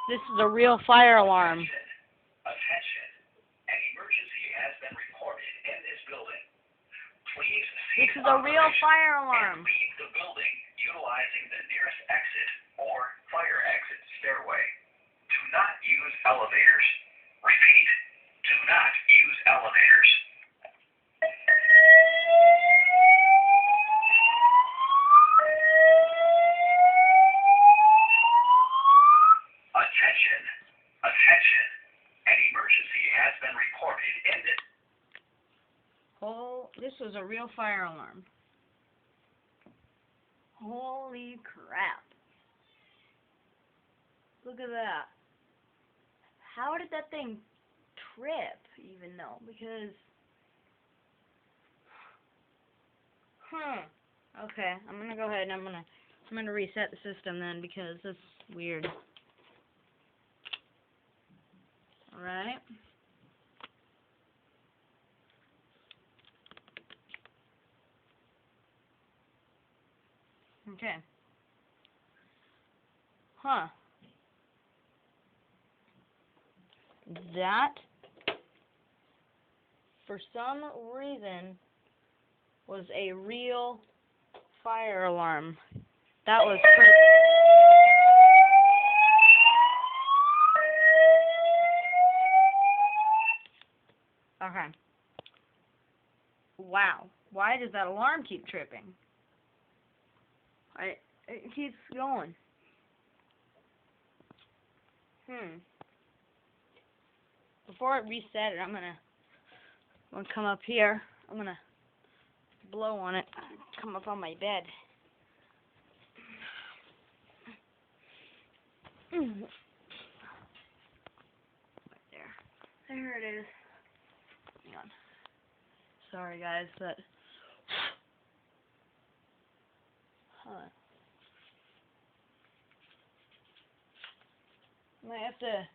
This is a real fire alarm. Attention. An emergency has been reported in this building. Please This cease is a real operation fire and alarm. leave the building utilizing the nearest exit or fire exit stairway. Do not use elevators. Repeat, do not use elevators. Attention. Attention. An emergency has been reported in this. Oh, this is a real fire alarm. Holy crap. Look at that. How did that thing trip, even though? Because, okay, I'm gonna go ahead and I'm gonna reset the system then, because this is weird. Alright. Okay. That, for some reason, was a real fire alarm. That was pretty... Okay. Wow. Why does that alarm keep tripping? It keeps going. Before I reset it, I'm gonna come up here. I'm gonna blow on it. Come up on my bed. Right there. There it is. Hang on. Sorry guys, but I might have to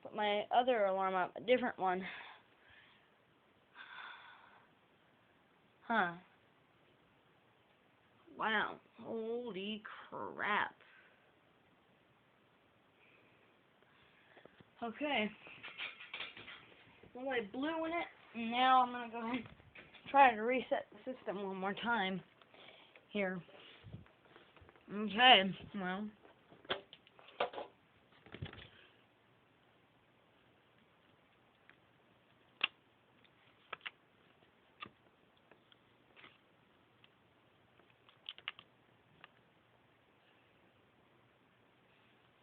put my other alarm up, a different one. Wow. Holy crap. Okay. Well, I blew in it, and now I'm going to go ahead and try to reset the system one more time here. Okay, well.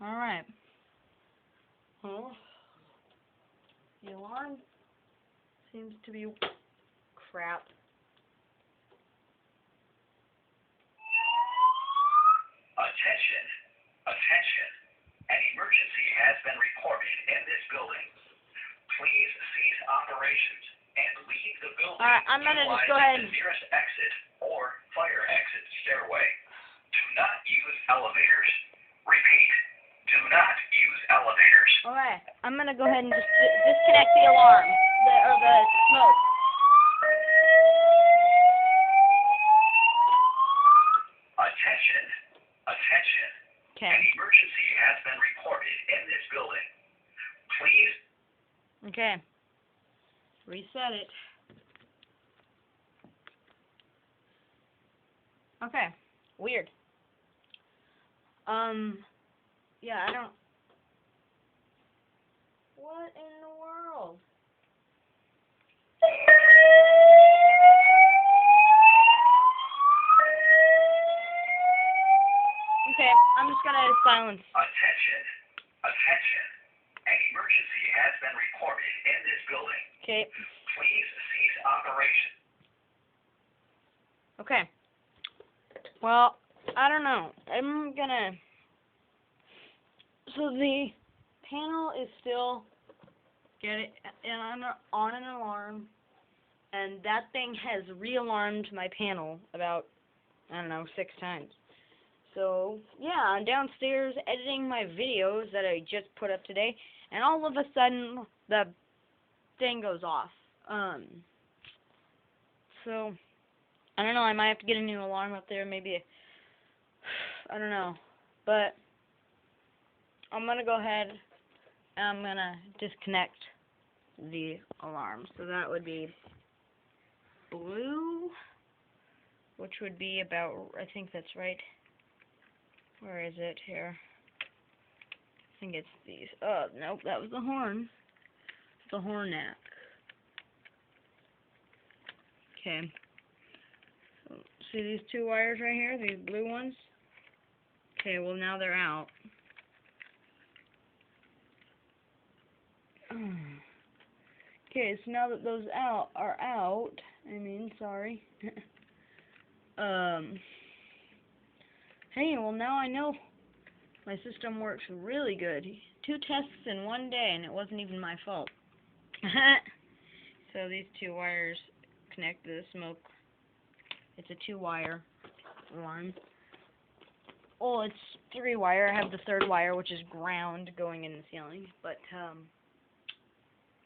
Alright. Well, the alarm seems to be crap. Attention. Attention. An emergency has been reported in this building. Please cease operations and leave the building. Alright, I'm going to just go ahead and... the nearest exit or fire exit stairway. Do not use elevators. Repeat, do not use elevators. Alright, I'm going to go ahead and just disconnect the alarm, or the smoke. Attention. Attention. Okay. An emergency has been reported in this building. Please. Okay. Reset it. Okay. Weird. Yeah, I don't... What in the world? Okay, I'm just gonna silence. Attention. Attention. An emergency has been reported in this building. Okay. Please cease operation. Okay. Well, I don't know. I'm gonna... So the panel is still on an alarm, and that thing has re-alarmed my panel about, I don't know, 6 times. So, yeah, I'm downstairs editing my videos that I just put up today, and all of a sudden, the thing goes off. So, I don't know, I might have to get a new alarm up there, maybe, I don't know, but, I'm gonna go ahead and I'm gonna disconnect the alarm. So that would be blue, which would be about, I think that's right. Where is it here? I think it's these. Oh, nope, that was the horn. The hornet. Okay. So, see these two wires right here? These blue ones? Okay, well now they're out. Okay, so now that those are out, sorry. Hey, well now I know my system works really good. 2 tests in one day, and it wasn't even my fault. So these 2 wires connect to the smoke. It's a 2-wire alarm. Well, it's 3-wire. I have the 3rd wire, which is ground, going in the ceiling. But,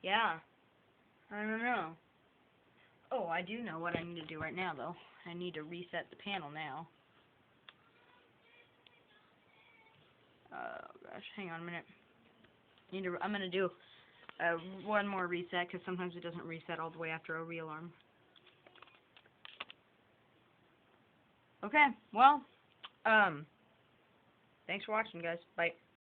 yeah. I don't know. Oh, I do know what I need to do right now, though. I need to reset the panel now. Oh, gosh. Hang on a minute. I'm going to do one more reset, because sometimes it doesn't reset all the way after a re-alarm. Okay, well, thanks for watching, guys. Bye.